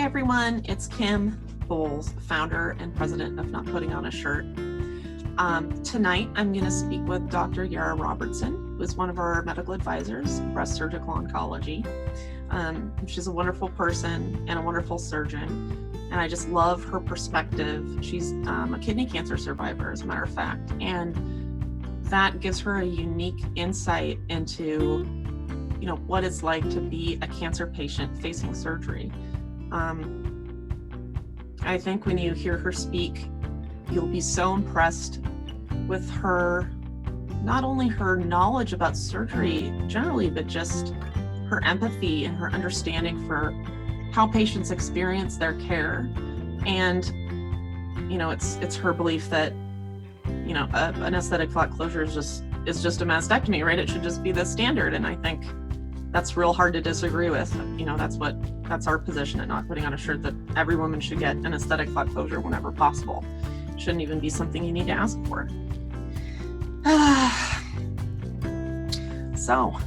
everyone, it's Kim Bowles, founder and president of Not Putting on a Shirt. Tonight, I'm going to speak with Dr. Yara Robertson, who is one of our medical advisors, breast surgical oncology. She's a wonderful person and a wonderful surgeon, and I just love her perspective. She's a kidney cancer survivor, as a matter of fact, and that gives her a unique insight into, what it's like to be a cancer patient facing surgery. I think when you hear her speak, you'll be so impressed with her, not only her knowledge about surgery generally, but just her empathy and her understanding for how patients experience their care. And, it's her belief that, an aesthetic flat closure is just a mastectomy, right? It should just be the standard. And I think that's real hard to disagree with. That's our position at Not Putting on a Shirt, that every woman should get an aesthetic flat closure whenever possible. It shouldn't even be something you need to ask for. So,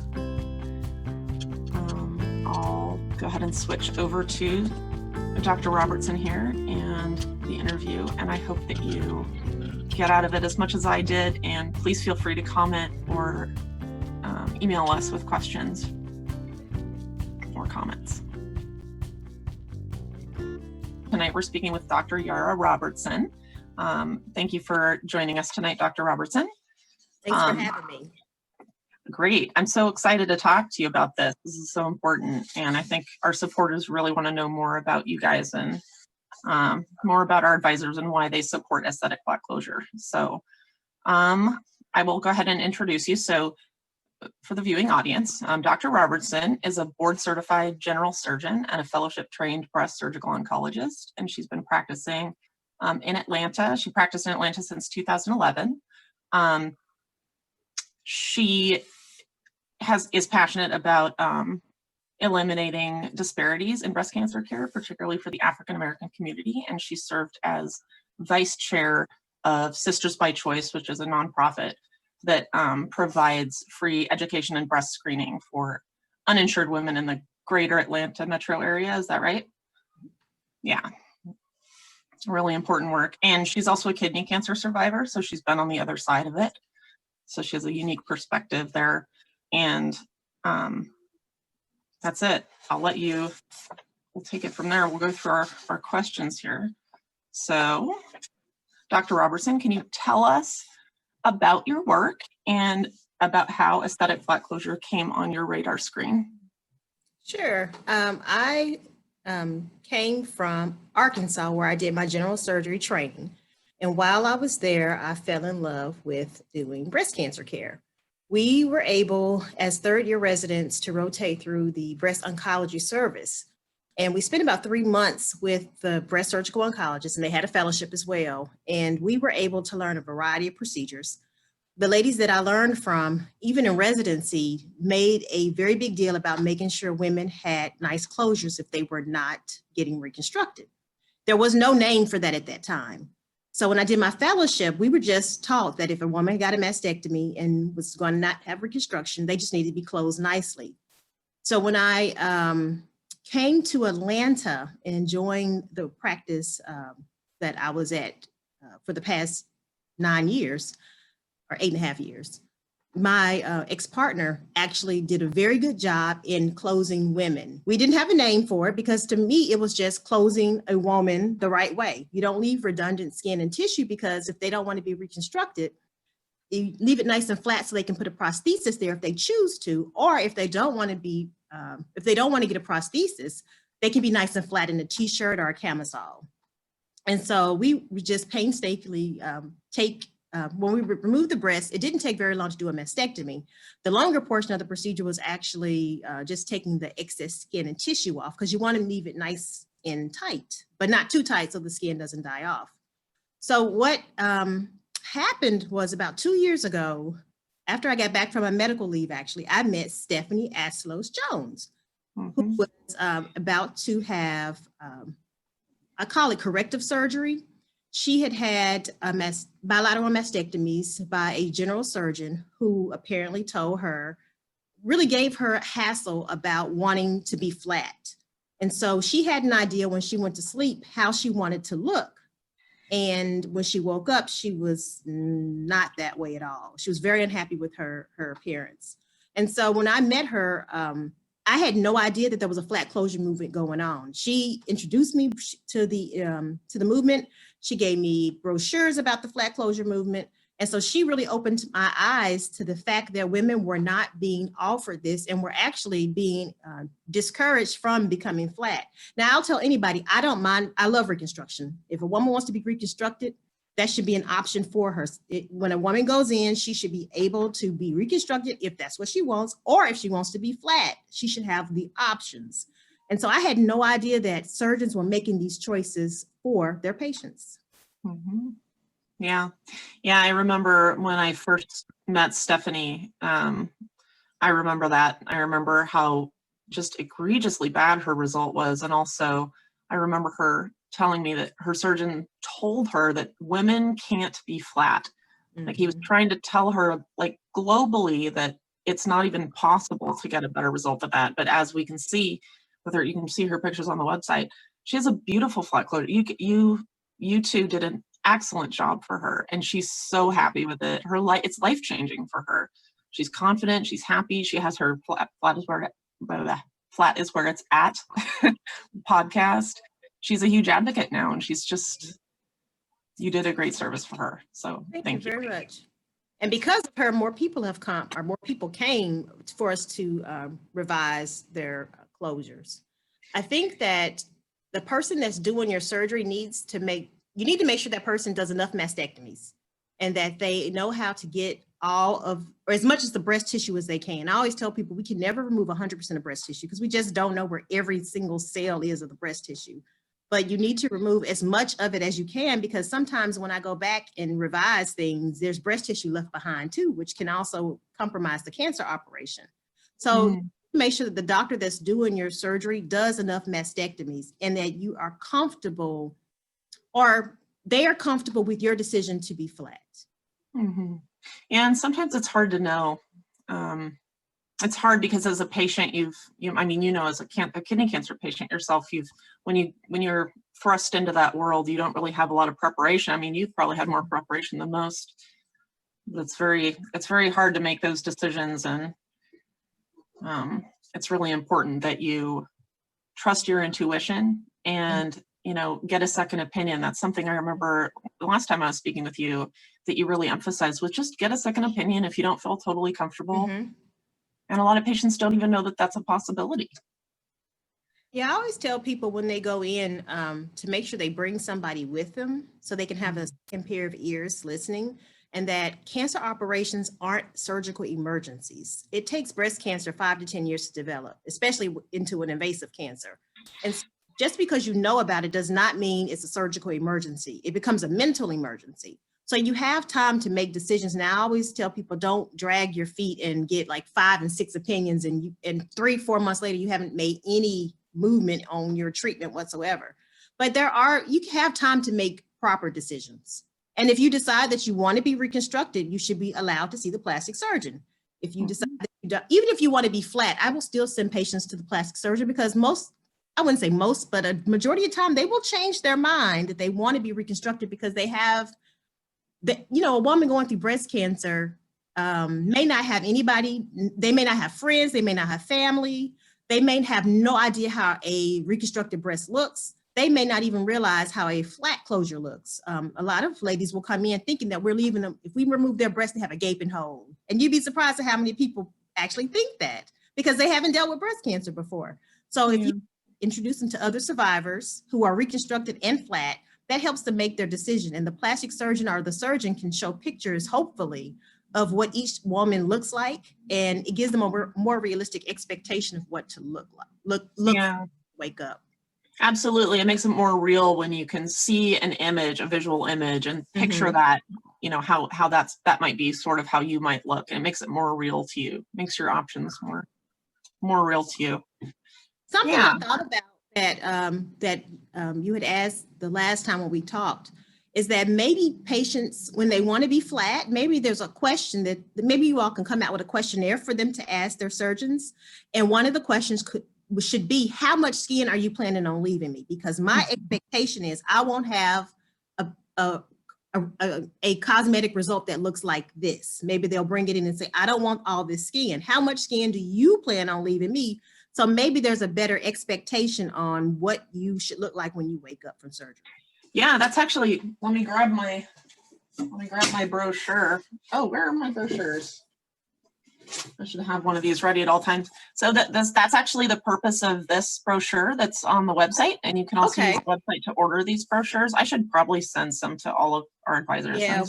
I'll go ahead and switch over to Dr. Robertson here and the interview, and I hope that you get out of it as much as I did, and please feel free to comment or email us with questions or comments. Tonight we're speaking with Dr. Yara Robertson. Thank you for joining us tonight, Dr. Robertson. Thanks for having me. Great. I'm so excited to talk to you about this. This is so important, and I think our supporters really want to know more about you guys and more about our advisors and why they support aesthetic flat closure. So I will go ahead and introduce you. So for the viewing audience, Dr. Robertson is a board-certified general surgeon and a fellowship-trained breast surgical oncologist, and she's been practicing in Atlanta. She practiced in Atlanta since 2011. She is passionate about eliminating disparities in breast cancer care, particularly for the African-American community, and she served as vice chair of Sisters by Choice, which is a nonprofit that provides free education and breast screening for uninsured women in the greater Atlanta metro area. Is that right? Yeah. Really important work. And she's also a kidney cancer survivor, so she's been on the other side of it. So she has a unique perspective there. And that's it. We'll take it from there. We'll go through our questions here. So, Dr. Robertson, can you tell us about your work and about how aesthetic flat closure came on your radar screen? Sure. I came from Arkansas, where I did my general surgery training. And while I was there, I fell in love with doing breast cancer care. We were able, as third-year residents, to rotate through the breast oncology service. And we spent about 3 months with the breast surgical oncologist, and they had a fellowship as well. And we were able to learn a variety of procedures. The ladies that I learned from, even in residency, made a very big deal about making sure women had nice closures if they were not getting reconstructed. There was no name for that at that time. So when I did my fellowship, we were just taught that if a woman got a mastectomy and was going to not have reconstruction, they just needed to be closed nicely. So when I came to Atlanta and joined the practice that I was at for the past 9 years, or 8.5 years, my ex-partner actually did a very good job in closing women. We didn't have a name for it because to me, it was just closing a woman the right way. You don't leave redundant skin and tissue, because if they don't want to be reconstructed, you leave it nice and flat so they can put a prosthesis there if they choose to, or if they don't want to be, if they don't want to get a prosthesis, they can be nice and flat in a t-shirt or a camisole. And so we just painstakingly when we removed the breast, it didn't take very long to do a mastectomy. The longer portion of the procedure was actually just taking the excess skin and tissue off, because you want to leave it nice and tight, but not too tight so the skin doesn't die off. So what happened was about 2 years ago, after I got back from my medical leave, actually, I met Stephanie Aslos-Jones, who was about to have, I call it corrective surgery. She had had bilateral mastectomies by a general surgeon who apparently told her, really gave her a hassle about wanting to be flat. And so she had an idea when she went to sleep how she wanted to look. And when she woke up, she was not that way at all. She was very unhappy with her appearance. And so when I met her, I had no idea that there was a flat closure movement going on. She introduced me to the movement. She gave me brochures about the flat closure movement. And so she really opened my eyes to the fact that women were not being offered this and were actually being discouraged from becoming flat. Now, I'll tell anybody, I don't mind. I love reconstruction. If a woman wants to be reconstructed, that should be an option for her. When a woman goes in, she should be able to be reconstructed if that's what she wants, or if she wants to be flat, she should have the options. And so I had no idea that surgeons were making these choices for their patients. Mm-hmm. Yeah. I remember when I first met Stephanie, I remember that. I remember how just egregiously bad her result was. And also I remember her telling me that her surgeon told her that women can't be flat. Mm-hmm. Like he was trying to tell her, like, globally, that it's not even possible to get a better result of that. But as we can see with her, you can see her pictures on the website. She has a beautiful flat closure. You two did an excellent job for her, and she's so happy with it. It's life-changing for her. She's confident, she's happy, she has her flat is where it's at podcast. She's a huge advocate now, and you did a great service for her. So thank you very much. And because of her, more people have come, or more people came for us to revise their closures. I think that the person that's doing your surgery you need to make sure that person does enough mastectomies and that they know how to get or as much as the breast tissue as they can. I always tell people we can never remove 100% of breast tissue because we just don't know where every single cell is of the breast tissue. But you need to remove as much of it as you can, because sometimes when I go back and revise things, there's breast tissue left behind too, which can also compromise the cancer operation. So make sure that the doctor that's doing your surgery does enough mastectomies and that you are comfortable, or they are comfortable with your decision to be flat. Mm-hmm. And sometimes it's hard to know. It's hard because as a patient, as a kidney cancer patient yourself, when you're thrust into that world, you don't really have a lot of preparation. I mean, you've probably had more preparation than most. But it's very hard to make those decisions, and it's really important that you trust your intuition and get a second opinion. That's something I remember the last time I was speaking with you that you really emphasized, was just get a second opinion if you don't feel totally comfortable. Mm-hmm. And a lot of patients don't even know that that's a possibility. Yeah, I always tell people when they go in to make sure they bring somebody with them so they can have a second pair of ears listening, and that cancer operations aren't surgical emergencies. It takes breast cancer 5 to 10 years to develop, especially into an invasive cancer. And just because you know about it does not mean it's a surgical emergency. It becomes a mental emergency. So you have time to make decisions. Now, I always tell people, don't drag your feet and get like 5 and 6 opinions, and 3-4 months later, you haven't made any movement on your treatment whatsoever. But you have time to make proper decisions. And if you decide that you want to be reconstructed, you should be allowed to see the plastic surgeon. If you decide that even if you want to be flat, I will still send patients to the plastic surgeon, because I wouldn't say most, but a majority of the time they will change their mind that they want to be reconstructed, because they have a woman going through breast cancer may not have anybody. They may not have friends. They may not have family. They may have no idea how a reconstructed breast looks. They may not even realize how a flat closure looks. A lot of ladies will come in thinking that we're leaving them, if we remove their breast, they have a gaping hole. And you'd be surprised at how many people actually think that, because they haven't dealt with breast cancer before. So if you introduce them to other survivors who are reconstructed and flat, that helps them make their decision. And the plastic surgeon or the surgeon can show pictures, hopefully, of what each woman looks like, and it gives them a more realistic expectation of what to look like. Wake up. Absolutely. It makes it more real when you can see an image, a visual image, and picture that, how that might be sort of how you might look. And it makes it more real to you, makes your options more real to you. Something I thought about that you had asked the last time when we talked is that maybe patients, when they want to be flat, maybe there's a question that maybe you all can come out with a questionnaire for them to ask their surgeons. And one of the questions should be, how much skin are you planning on leaving me? Because my expectation is I won't have a cosmetic result that looks like this. Maybe they'll bring it in and say, I don't want all this skin. How much skin do you plan on leaving me? So maybe there's a better expectation on what you should look like when you wake up from surgery. Yeah, that's actually, let me grab my brochure. Oh, where are my brochures? I should have one of these ready at all times. So that's actually the purpose of this brochure that's on the website, and you can also use the website to order these brochures. I should probably send some to all of our advisors. Yeah,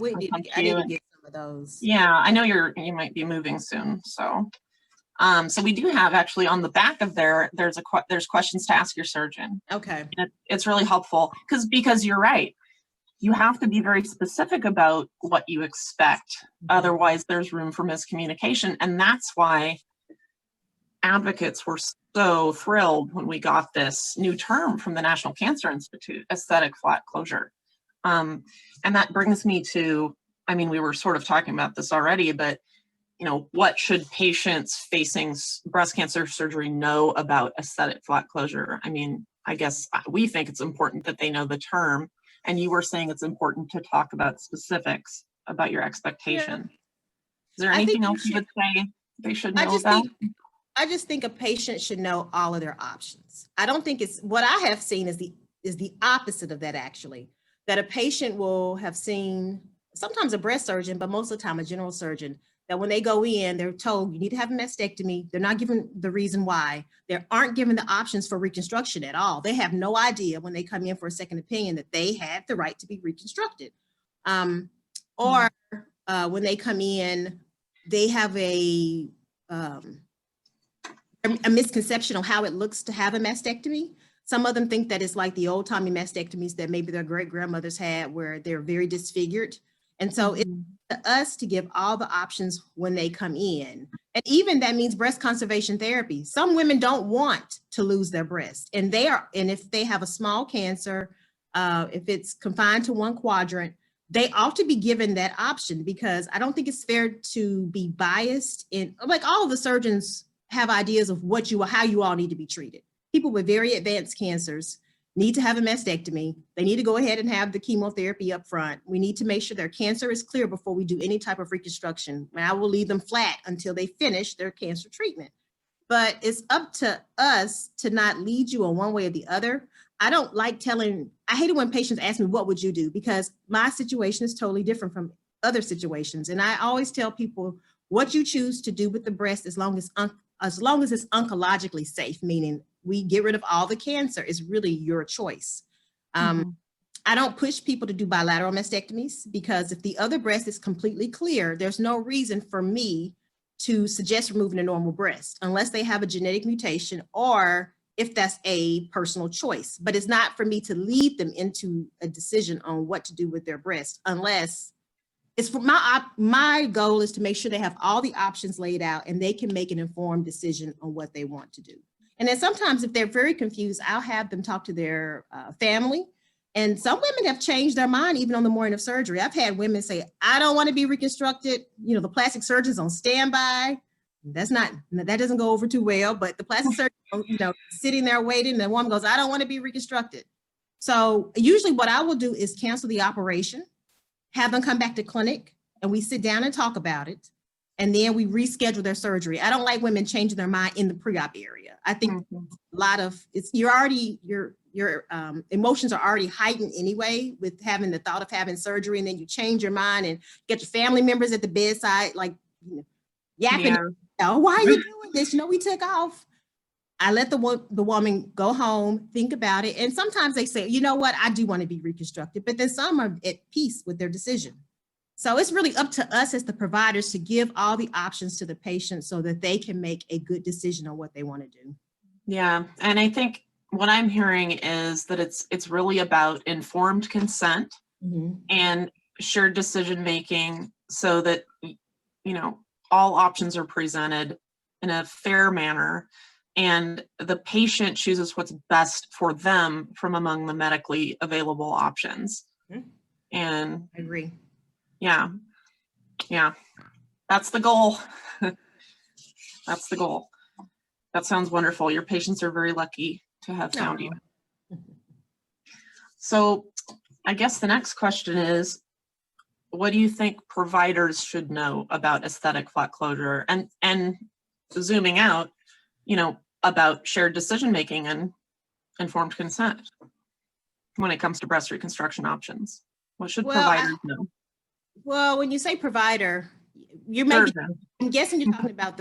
I didn't get some of those. Yeah, I know you might be moving soon, so. So we do have actually on the back of there's questions to ask your surgeon. Okay. It's really helpful because you're right. You have to be very specific about what you expect. Otherwise, there's room for miscommunication. And that's why advocates were so thrilled when we got this new term from the National Cancer Institute, aesthetic flat closure. And that brings me to, I mean, we were sort of talking about this already, but what should patients facing breast cancer surgery know about aesthetic flat closure? I mean, I guess we think it's important that they know the term. And you were saying it's important to talk about specifics about your expectation. Yeah. Is there anything else you would say they should know about? I just think a patient should know all of their options. I don't think it's, what I have seen is the opposite of that, actually, that a patient will have seen sometimes a breast surgeon, but most of the time a general surgeon, that when they go in, they're told you need to have a mastectomy. They're not given the reason why. They aren't given the options for reconstruction at all. They have no idea when they come in for a second opinion that they have the right to be reconstructed. Or when they come in, they have a misconception on how it looks to have a mastectomy. Some of them think that it's like the old timey mastectomies that maybe their great grandmothers had, where they're very disfigured. And so it's to us to give all the options when they come in. And even that means breast conservation therapy. Some women don't want to lose their breast, and if they have a small cancer, if it's confined to one quadrant, they ought to be given that option, because I don't think it's fair to be biased in, like, all of the surgeons have ideas of how you all need to be treated. People with very advanced cancers need to have a mastectomy. They need to go ahead and have the chemotherapy up front. We need to make sure their cancer is clear before we do any type of reconstruction. And I will leave them flat until they finish their cancer treatment. But it's up to us to not lead you on one way or the other. I don't like I hate it when patients ask me, what would you do? Because my situation is totally different from other situations. And I always tell people, what you choose to do with the breast, as long as it's oncologically safe, meaning we get rid of all the cancer, is really your choice. I don't push people to do bilateral mastectomies, because if the other breast is completely clear, there's no reason for me to suggest removing a normal breast unless they have a genetic mutation, or if that's a personal choice. But it's not for me to lead them into a decision on what to do with their breast, unless it's for my goal is to make sure they have all the options laid out and they can make an informed decision on what they want to do. And then sometimes if they're very confused, I'll have them talk to their family. And some women have changed their mind even on the morning of surgery. I've had women say, I don't want to be reconstructed. The plastic surgeon's on standby. That doesn't go over too well, but the plastic surgeon, sitting there waiting, and the woman goes, I don't want to be reconstructed. So usually what I will do is cancel the operation, have them come back to clinic, and we sit down and talk about it. And then we reschedule their surgery. I don't like women changing their mind in the pre-op area. I think a lot of your emotions are already heightened anyway with having the thought of having surgery, and then you change your mind and get your family members at the bedside, like yapping. Yeah. Why are you doing this? We took off. I let the woman go home, think about it. And sometimes they say, you know what, I do want to be reconstructed, but then some are at peace with their decision. So it's really up to us as the providers to give all the options to the patient so that they can make a good decision on what they want to do. Yeah, and I think what I'm hearing is that it's really about informed consent and shared decision making, so that all options are presented in a fair manner, and the patient chooses what's best for them from among the medically available options. And I agree. Yeah, that's the goal. That's the goal. That sounds wonderful. Your patients are very lucky to have found you. So I guess the next question is, what do you think providers should know about aesthetic flat closure, and zooming out, about shared decision-making and informed consent when it comes to breast reconstruction options? What should providers know? Well, when you say provider, you're maybe, I'm guessing you're talking about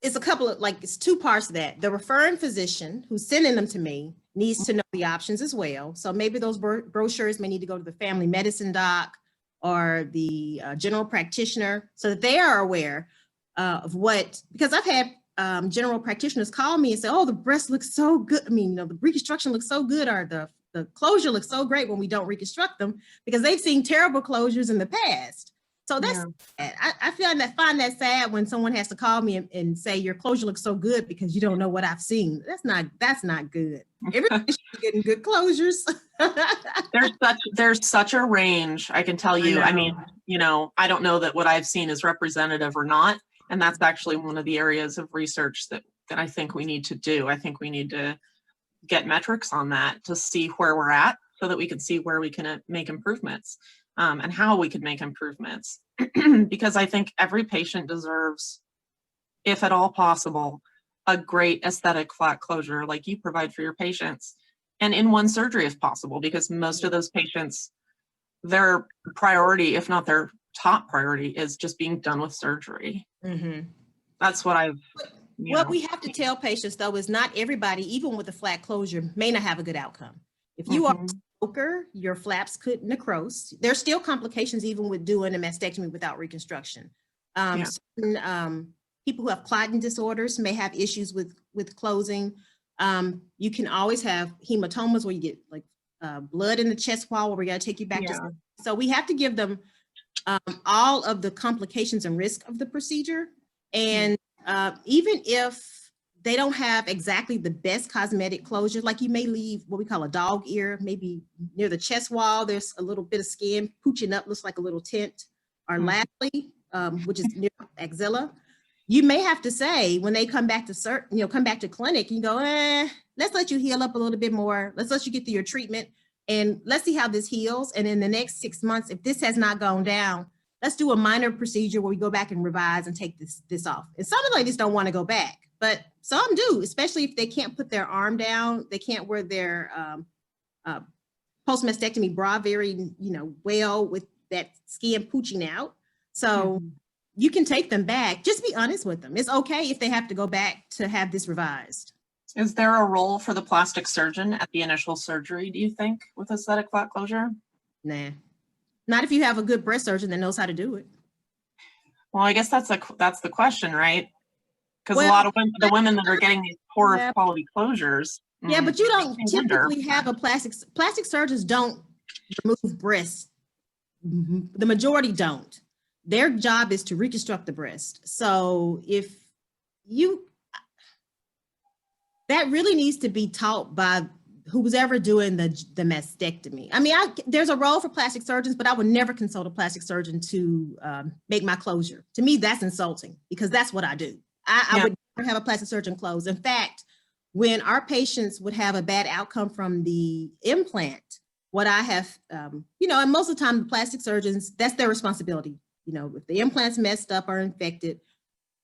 it's a couple of, it's two parts of that. The referring physician who's sending them to me needs to know the options as well. So maybe those brochures may need to go to the family medicine doc or the general practitioner so that they are aware of because I've had general practitioners call me and say, oh, the breast looks so good. I mean, the reconstruction looks so good, or the closure looks so great when we don't reconstruct them, because they've seen terrible closures in the past. So that's sad. I find that sad when someone has to call me and say your closure looks so good because you don't know what I've seen. That's not good. Everybody's getting good closures. there's such a range, I can tell you. I mean, I don't know that what I've seen is representative or not. And that's actually one of the areas of research that I think we need to do. I think we need to get metrics on that to see where we're at so that we can see where we can make improvements. And how we could make improvements. Because I think every patient deserves, if at all possible, a great aesthetic flat closure like you provide for your patients, and in one surgery if possible, because most of those patients, their priority, if not their top priority, is just being done with surgery. Mm-hmm. That's what What we have to tell patients, though, is not everybody, even with a flat closure, may not have a good outcome. If you are smoker, your flaps could necrose. There's still complications even with doing a mastectomy without reconstruction. Certain people who have clotting disorders may have issues with closing. You can always have hematomas where you get blood in the chest wall, where we got to take you back to. So we have to give them all of the complications and risk of the procedure. And even if they don't have exactly the best cosmetic closure, like you may leave what we call a dog ear, maybe near the chest wall, there's a little bit of skin pooching up, looks like a little tent, or lastly, which is near axilla. You may have to say, when they come back to come back to clinic, you go, let's let you heal up a little bit more. Let's let you get through your treatment, and let's see how this heals. And in the next 6 months, if this has not gone down, let's do a minor procedure where we go back and revise and take this off. And some of the ladies don't want to go back, but some do, especially if they can't put their arm down, they can't wear their post-mastectomy bra very, well with that skin pooching out. So you can take them back. Just be honest with them. It's okay if they have to go back to have this revised. Is there a role for the plastic surgeon at the initial surgery, do you think, with aesthetic flat closure? Nah, not if you have a good breast surgeon that knows how to do it. Well, I guess that's the question, right? Because a lot of the women that are getting these poor quality closures. Yeah, but you don't typically have a plastic surgeons don't remove breasts. The majority don't. Their job is to reconstruct the breast. So that really needs to be taught by who's ever doing the mastectomy. I mean, there's a role for plastic surgeons, but I would never consult a plastic surgeon to make my closure. To me, that's insulting, because that's what I do. I would never have a plastic surgeon close. In fact, when our patients would have a bad outcome from the implant, what I have, and most of the time the plastic surgeons, that's their responsibility. If the implant's messed up or infected.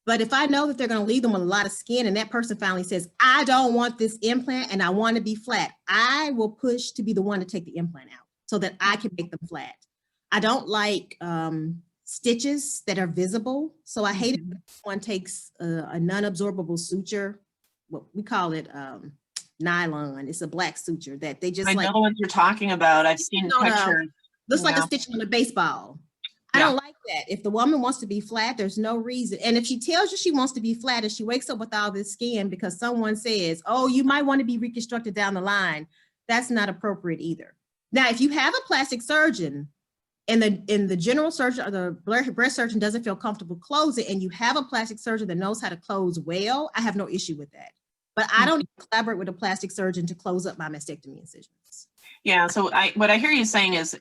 But if I know that they're going to leave them with a lot of skin, and that person finally says, I don't want this implant and I want to be flat, I will push to be the one to take the implant out so that I can make them flat. I don't like stitches that are visible. So I hate it when someone takes a non-absorbable suture, what we call it, nylon. It's a black suture that they just I know what you're talking about. I've seen pictures. Looks like a stitch on a baseball. I don't like that. If the woman wants to be flat, there's no reason. And if she tells you she wants to be flat and she wakes up with all this skin because someone says, oh, you might want to be reconstructed down the line, that's not appropriate either. Now, if you have a plastic surgeon and the general surgeon or the breast surgeon doesn't feel comfortable closing, and you have a plastic surgeon that knows how to close well, I have no issue with that. But I don't collaborate with a plastic surgeon to close up my mastectomy incisions. Yeah, so what I hear you saying is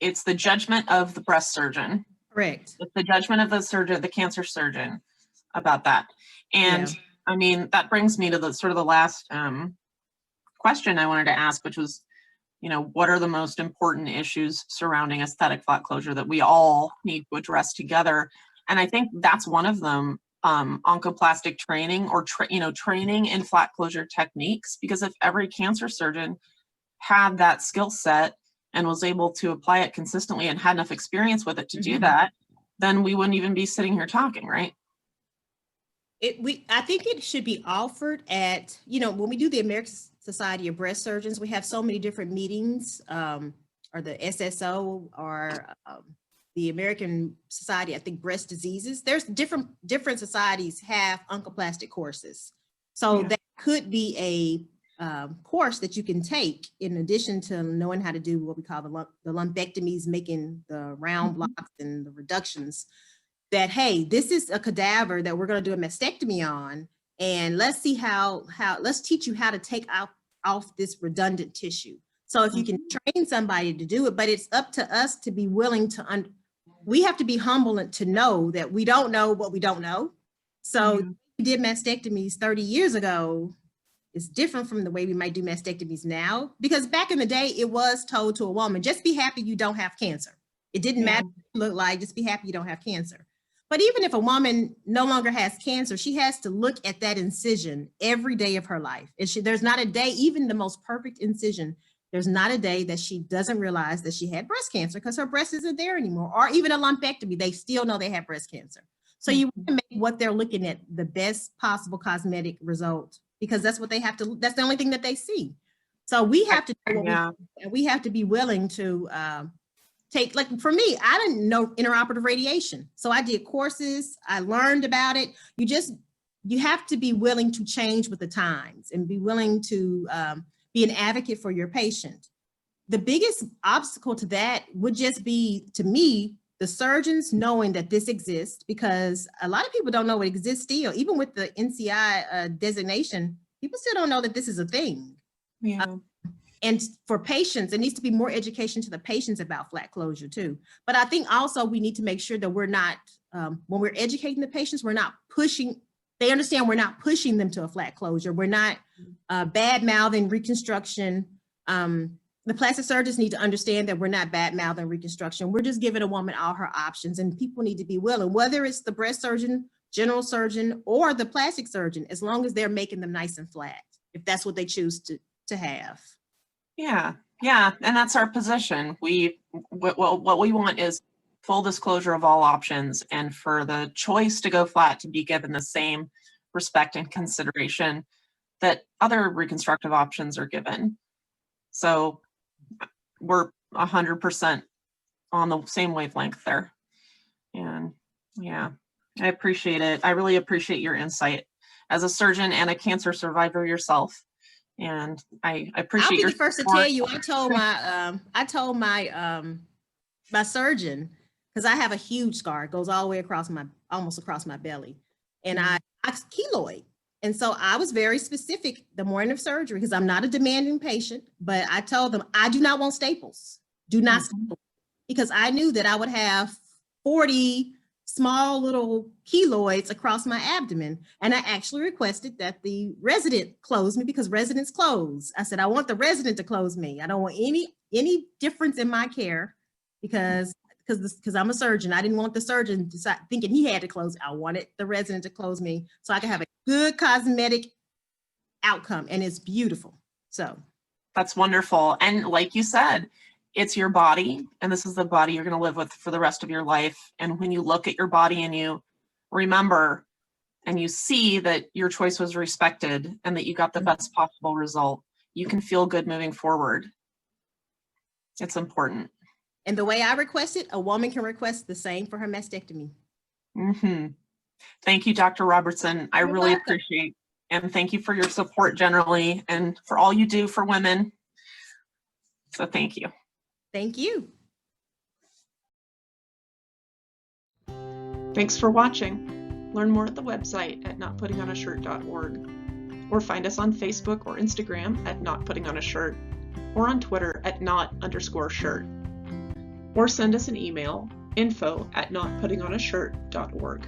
it's the judgment of the breast surgeon. Correct. It's the judgment of the surgeon, the cancer surgeon. about that. And Yeah. I mean, that brings me to the sort of the last question I wanted to ask, which was, what are the most important issues surrounding aesthetic flat closure that we all need to address together? And I think that's one of them, oncoplastic training, or training in flat closure techniques, because if every cancer surgeon had that skill set and was able to apply it consistently and had enough experience with it to do that, then we wouldn't even be sitting here talking, right? I think it should be offered at, when we do the American Society of Breast Surgeons, we have so many different meetings, or the SSO, or the American Society, I think, Breast Diseases. There's different societies have oncoplastic courses. So that could be a course that you can take in addition to knowing how to do what we call the lumpectomies, making the round blocks and the reductions. That, hey, this is a cadaver that we're going to do a mastectomy on, and let's see let's teach you how to take off this redundant tissue. So if you can train somebody to do it, but it's up to us to be willing to, we have to be humble and to know that we don't know what we don't know. So we did mastectomies 30 years ago. It's different from the way we might do mastectomies now, because back in the day, it was told to a woman, just be happy you don't have cancer. It didn't matter what you look like, just be happy you don't have cancer. But even if a woman no longer has cancer, she has to look at that incision every day of her life. There's not a day, even the most perfect incision, there's not a day that she doesn't realize that she had breast cancer, because her breast isn't there anymore. Or even a lumpectomy, they still know they have breast cancer. So you want to make what they're looking at the best possible cosmetic result, because that's what they have to, that's the only thing that they see. So we have to know we have to be willing to take, like for me, I didn't know intraoperative radiation. So I did courses, I learned about it. You have to be willing to change with the times and be willing to be an advocate for your patient. The biggest obstacle to that would just be, to me, the surgeons knowing that this exists, because a lot of people don't know it exists still. Even with the NCI designation, people still don't know that this is a thing. Yeah. And for patients, it needs to be more education to the patients about flat closure too. But I think also we need to make sure that we're not, when we're educating the patients, we're not pushing, they understand we're not pushing them to a flat closure. We're not bad-mouthing reconstruction. The plastic surgeons need to understand that we're not bad-mouthing reconstruction. We're just giving a woman all her options, and people need to be willing, whether it's the breast surgeon, general surgeon, or the plastic surgeon, as long as they're making them nice and flat, if that's what they choose to have. Yeah, and that's our position. What we want is full disclosure of all options, and for the choice to go flat to be given the same respect and consideration that other reconstructive options are given. So we're 100% on the same wavelength there. And yeah, I appreciate it. I really appreciate your insight as a surgeon and a cancer survivor yourself. And I appreciate your I'll be the first to tell you, I told my surgeon, because I have a huge scar, it goes all the way across almost across my belly. And I keloid. And so I was very specific the morning of surgery, because I'm not a demanding patient, but I told them, I do not want staples. Do not staple, because I knew that I would have 40 small little keloids across my abdomen. And I actually requested that the resident close me, because residents close. I said, I want the resident to close me. I don't want any difference in my care, because I'm a surgeon. I didn't want the surgeon thinking he had to close. I wanted the resident to close me so I could have a good cosmetic outcome, and it's beautiful. So that's wonderful. And like you said, it's your body, and this is the body you're going to live with for the rest of your life. And when you look at your body and you remember and you see that your choice was respected and that you got the best possible result, you can feel good moving forward. It's important. And the way I requested, a woman can request the same for her mastectomy. Thank you, Dr. Robertson. I really appreciate, and thank you for your support generally and for all you do for women. So thank you. Thank you. Thanks for watching. Learn more at the website at notputtingonashirt.org, or find us on Facebook or Instagram at notputtingonashirt, or on Twitter at not_shirt, or send us an email, info@notputtingonashirt.org.